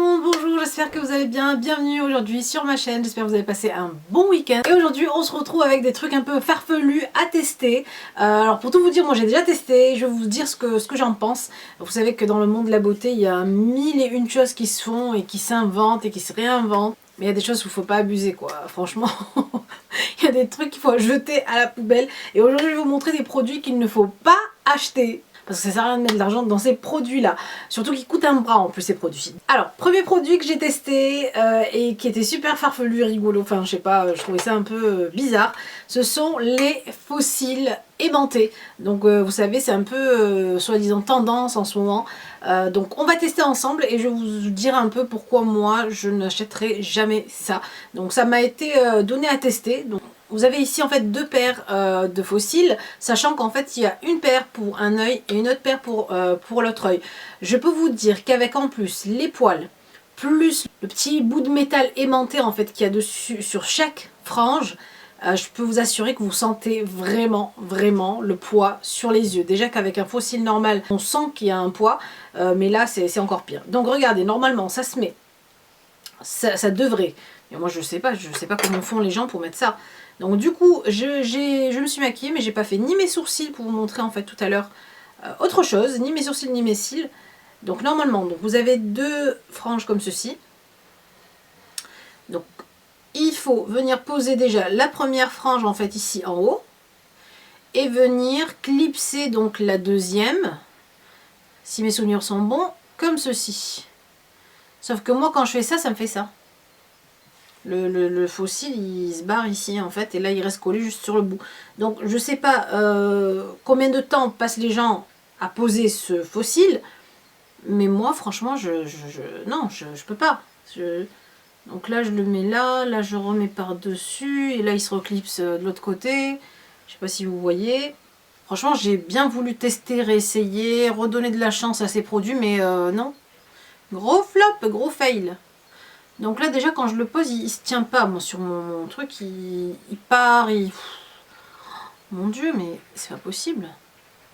monde, bonjour, j'espère que vous allez bien, bienvenue aujourd'hui sur ma chaîne, j'espère que vous avez passé un bon week-end. Et aujourd'hui on se retrouve avec des trucs un peu farfelus à tester. Alors pour tout vous dire, moi j'ai déjà testé, je vais vous dire ce que j'en pense. Vous savez que dans le monde de la beauté, il y a mille et une choses qui se font et qui s'inventent et qui se réinventent. Mais il y a des choses où il ne faut pas abuser quoi, franchement. Il y a des trucs qu'il faut jeter à la poubelle. Et aujourd'hui je vais vous montrer des produits qu'il ne faut pas acheter. Parce que ça sert à rien de mettre de l'argent dans ces produits-là. Surtout qu'ils coûtent un bras en plus ces produits. Alors, premier produit que j'ai testé et qui était super farfelu, rigolo, enfin je sais pas, je trouvais ça un peu bizarre. Ce sont les fossiles aimantés. Donc vous savez, c'est un peu soi-disant tendance en ce moment. Donc on va tester ensemble et je vais vous dire un peu pourquoi moi je n'achèterai jamais ça. Donc ça m'a été donné à tester. Donc, vous avez ici en fait deux paires de fossiles, sachant qu'en fait il y a une paire pour un œil et une autre paire pour l'autre œil. Je peux vous dire qu'avec en plus les poils, plus le petit bout de métal aimanté en fait qu'il y a dessus sur chaque frange, je peux vous assurer que vous sentez vraiment le poids sur les yeux. Déjà qu'avec un fossile normal, on sent qu'il y a un poids, mais là c'est encore pire. Donc regardez, normalement ça se met, ça devrait, mais moi je sais pas comment font les gens pour mettre ça. Donc du coup, je me suis maquillée, mais j'ai pas fait ni mes sourcils pour vous montrer en fait tout à l'heure autre chose, ni mes sourcils ni mes cils. Donc normalement, donc, vous avez deux franges comme ceci. Donc il faut venir poser déjà la première frange en fait ici en haut. Et venir clipser donc la deuxième, si mes souvenirs sont bons, comme ceci. Sauf que moi quand je fais ça, ça me fait ça. Le fossile il se barre ici en fait et là il reste collé juste sur le bout. Donc je sais pas combien de temps passent les gens à poser ce fossile, mais moi franchement non je peux pas. Donc là je le mets là je remets par dessus et là il se reclipse de l'autre côté. Je sais pas si vous voyez. Franchement j'ai bien voulu tester, réessayer, redonner de la chance à ces produits, mais non. Gros flop, gros fail. Donc là déjà quand je le pose il se tient pas moi, sur mon truc, il part, mon dieu mais c'est pas possible.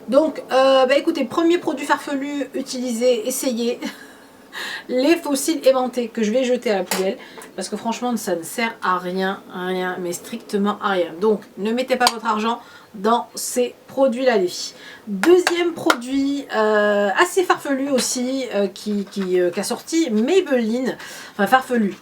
Donc bah écoutez, premier produit farfelu utilisé, essayez. Les fossiles aimantés que je vais jeter à la poubelle parce que franchement ça ne sert à rien, mais strictement à rien. Donc ne mettez pas votre argent dans ces produits là les filles. Deuxième produit assez farfelu aussi qui a sorti Maybelline, enfin farfelu.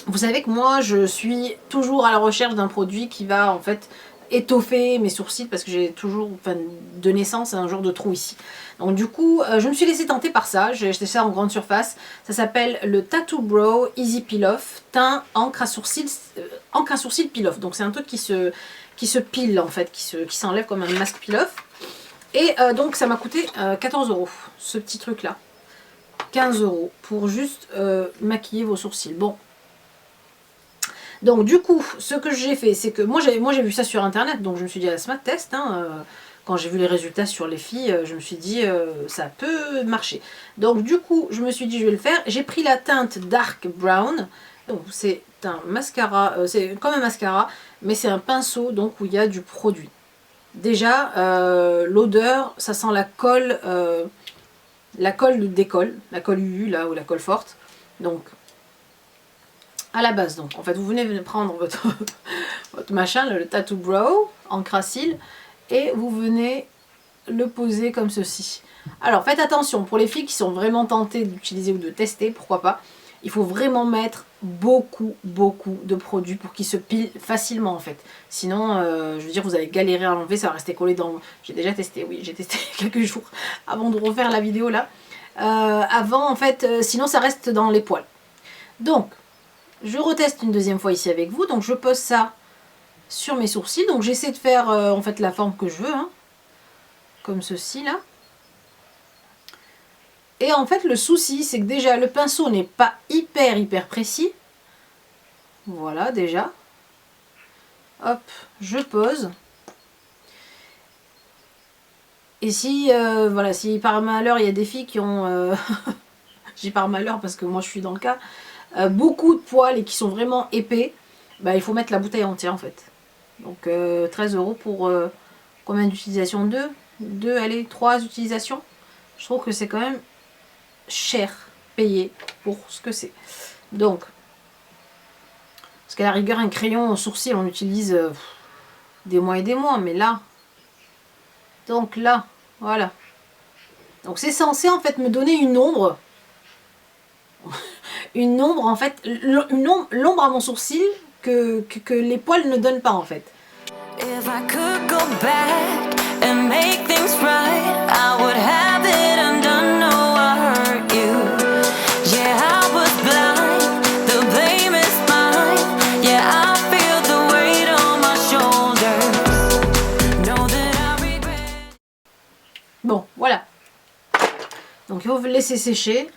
Vous savez que moi je suis toujours à la recherche d'un produit qui va en fait étoffer mes sourcils parce que j'ai toujours, enfin, de naissance un genre de trou ici. Donc du coup je me suis laissée tenter par ça, j'ai acheté ça en grande surface. Ça s'appelle le Tattoo Brow Easy Peel Off teint encre à sourcils peel off. Donc c'est un truc qui se pile en fait, qui s'enlève comme un masque peel off. Et donc ça m'a coûté 14 € ce petit truc là. 15 € pour juste maquiller vos sourcils. Bon. Donc du coup, ce que j'ai fait, c'est que moi j'ai vu ça sur internet, donc je me suis dit, smart test, hein, quand j'ai vu les résultats sur les filles, je me suis dit, ça peut marcher. Donc du coup, je me suis dit, je vais le faire. J'ai pris la teinte Dark Brown, donc c'est un mascara, c'est comme un mascara, mais c'est un pinceau, donc où il y a du produit. Déjà, l'odeur, ça sent la colle d'école, la colle UU, là, ou la colle forte, donc à la base. Donc en fait vous venez prendre votre machin, le Tattoo Brow encre à cils, et vous venez le poser comme ceci. Alors faites attention, pour les filles qui sont vraiment tentées d'utiliser ou de tester, pourquoi pas, il faut vraiment mettre beaucoup de produits pour qu'ils se pilent facilement en fait. Sinon je veux dire, vous allez galérer à l'enlever, ça va rester collé dans... J'ai déjà testé, oui, j'ai testé quelques jours avant de refaire la vidéo là. Avant en fait, sinon ça reste dans les poils. Donc je reteste une deuxième fois ici avec vous, donc je pose ça sur mes sourcils, donc j'essaie de faire en fait la forme que je veux, hein, comme ceci là. Et en fait le souci c'est que déjà le pinceau n'est pas hyper précis. Voilà déjà. Hop, je pose. Et si, voilà, si par malheur il y a des filles qui ont... j'ai par malheur parce que moi je suis dans le cas... beaucoup de poils et qui sont vraiment épais, bah, il faut mettre la bouteille entière en fait. Donc 13 € pour combien d'utilisations? Allez, 3 utilisations. Je trouve que c'est quand même cher. payer pour ce que c'est. Donc, parce qu'à la rigueur, un crayon au sourcil, on utilise des mois et des mois, mais là, donc là, voilà. Donc c'est censé en fait me donner une ombre. Une ombre en fait, l'ombre à mon sourcil que les poils ne donnent pas en fait. If I could go back and make things right, I would have it undone. No, I hurt you. Yeah, I was blind. The blame is mine. Yeah, I feel the weight on my shoulders. Know that I regret. Bon, voilà. Donc il faut laisser sécher.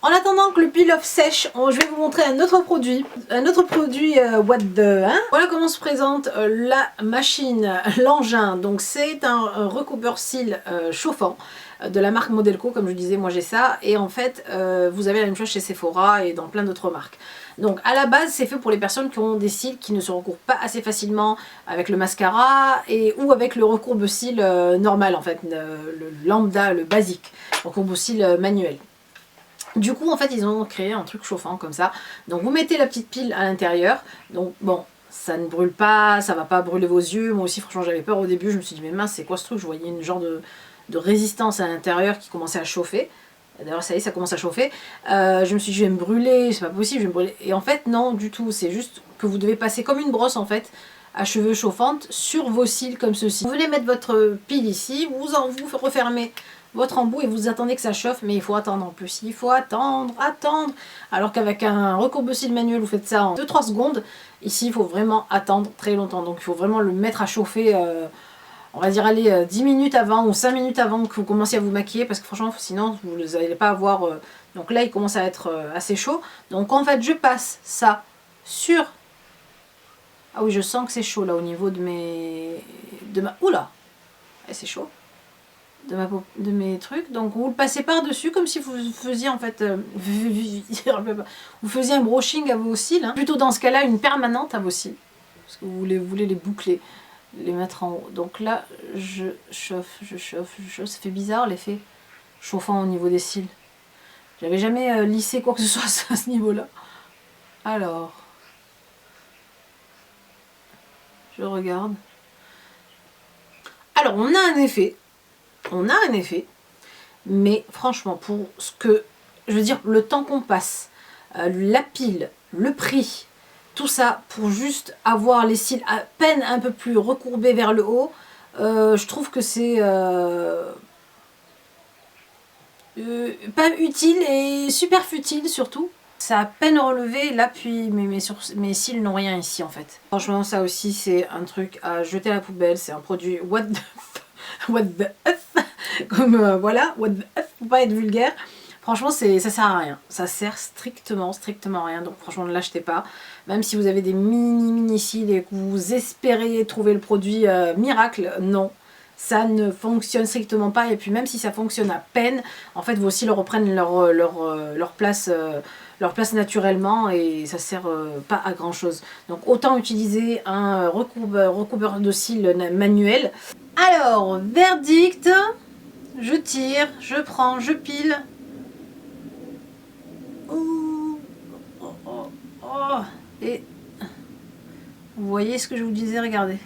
En attendant que le peel-off sèche, je vais vous montrer un autre produit. What the... Hein. Voilà comment se présente la machine, l'engin. Donc c'est un recouvreur-cils chauffant de la marque Modelco. Comme je disais, moi j'ai ça. Et en fait, vous avez la même chose chez Sephora et dans plein d'autres marques. Donc à la base, c'est fait pour les personnes qui ont des cils qui ne se recouvrent pas assez facilement avec le mascara ou avec le recourbe-cils normal en fait, le lambda, le basique, recourbe-cils manuel. Du coup, en fait, ils ont créé un truc chauffant comme ça. Donc, vous mettez la petite pile à l'intérieur. Donc, bon, ça ne brûle pas, ça va pas brûler vos yeux. Moi aussi, franchement, j'avais peur au début. Je me suis dit, mais mince, c'est quoi ce truc? Je voyais une genre de résistance à l'intérieur qui commençait à chauffer. D'ailleurs, ça y est, ça commence à chauffer. Je me suis dit, je vais me brûler, c'est pas possible, je vais me brûler. Et en fait, non, du tout. C'est juste que vous devez passer comme une brosse, en fait, à cheveux chauffante sur vos cils comme ceci. Vous voulez mettre votre pile ici, vous refermez votre embout et vous attendez que ça chauffe, mais il faut attendre en plus, il faut attendre, alors qu'avec un recourbe-cils manuel vous faites ça en 2-3 secondes, ici il faut vraiment attendre très longtemps, donc il faut vraiment le mettre à chauffer, on va dire aller 10 minutes avant ou 5 minutes avant que vous commenciez à vous maquiller, parce que franchement sinon vous n'allez pas avoir, donc là il commence à être assez chaud, donc en fait je passe ça sur, ah oui je sens que c'est chaud là au niveau de ma, oula, c'est chaud, de mes trucs, donc vous le passez par dessus comme si vous faisiez en fait vous faisiez un brushing à vos cils, hein. Plutôt dans ce cas là une permanente à vos cils parce que vous voulez les boucler, les mettre en haut. Donc là je chauffe, ça fait bizarre l'effet chauffant au niveau des cils, j'avais jamais lissé quoi que ce soit à ce niveau là. Alors je regarde, alors on a un effet, mais franchement, pour ce que, je veux dire, le temps qu'on passe, la pile, le prix, tout ça, pour juste avoir les cils à peine un peu plus recourbés vers le haut, je trouve que c'est pas utile et super futile surtout. Ça a à peine relevé, là, puis mes cils n'ont rien ici en fait. Franchement, ça aussi, c'est un truc à jeter à la poubelle, c'est un produit what the F, comme voilà, what the F, faut pas être vulgaire. Franchement, ça sert à rien, ça sert strictement à rien, donc franchement ne l'achetez pas. Même si vous avez des mini cils et que vous espérez trouver le produit miracle, non. Ça ne fonctionne strictement pas, et puis même si ça fonctionne à peine, en fait vos cils reprennent leur place naturellement et ça sert pas à grand chose. Donc autant utiliser un recouvreur de cils manuel. Alors, verdict, je tire, je prends, je pile. Et vous voyez ce que je vous disais, regardez.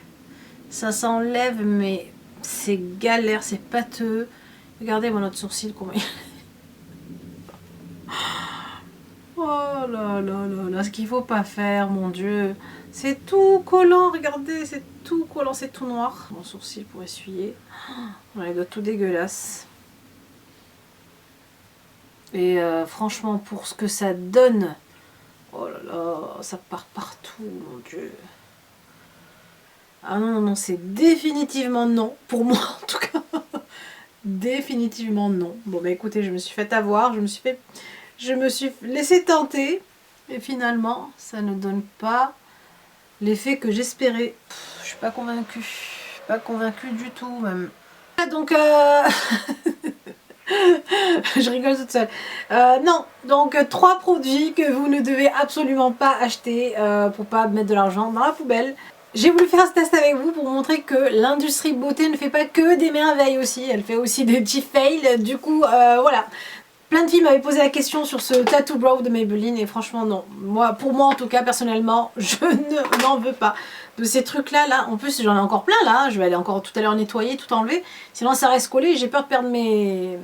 Ça s'enlève, mais c'est galère, c'est pâteux. Regardez moi notre sourcil, comment il... Oh là là là là, ce qu'il faut pas faire, mon Dieu. C'est tout collant, regardez, c'est tout collant, c'est tout noir. Mon sourcil pour essuyer. On a les doigts tout dégueulasses. Et franchement, pour ce que ça donne, oh là là, ça part partout, mon Dieu. Ah non, non, c'est définitivement non, pour moi en tout cas. Définitivement non. Bon bah écoutez, je me suis fait avoir, je me suis laissé tenter, et finalement, ça ne donne pas l'effet que j'espérais. Je suis pas convaincue, du tout même. Ah, donc je rigole toute seule. Non, donc 3 produits que vous ne devez absolument pas acheter pour pas mettre de l'argent dans la poubelle. J'ai voulu faire ce test avec vous pour montrer que l'industrie beauté ne fait pas que des merveilles aussi, elle fait aussi des petits fails. Du coup, voilà. Plein de filles m'avaient posé la question sur ce Tattoo Brow de Maybelline et franchement non. Pour moi en tout cas, personnellement, je n'en veux pas. De ces trucs là, en plus j'en ai encore plein là, je vais aller encore tout à l'heure nettoyer, tout enlever. Sinon ça reste collé et j'ai peur de perdre mes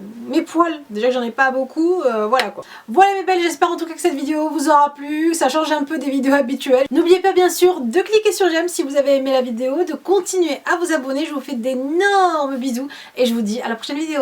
poils. Déjà que j'en ai pas beaucoup, voilà quoi. Voilà mes belles, j'espère en tout cas que cette vidéo vous aura plu, que ça change un peu des vidéos habituelles. N'oubliez pas bien sûr de cliquer sur j'aime si vous avez aimé la vidéo, de continuer à vous abonner. Je vous fais d'énormes bisous et je vous dis à la prochaine vidéo.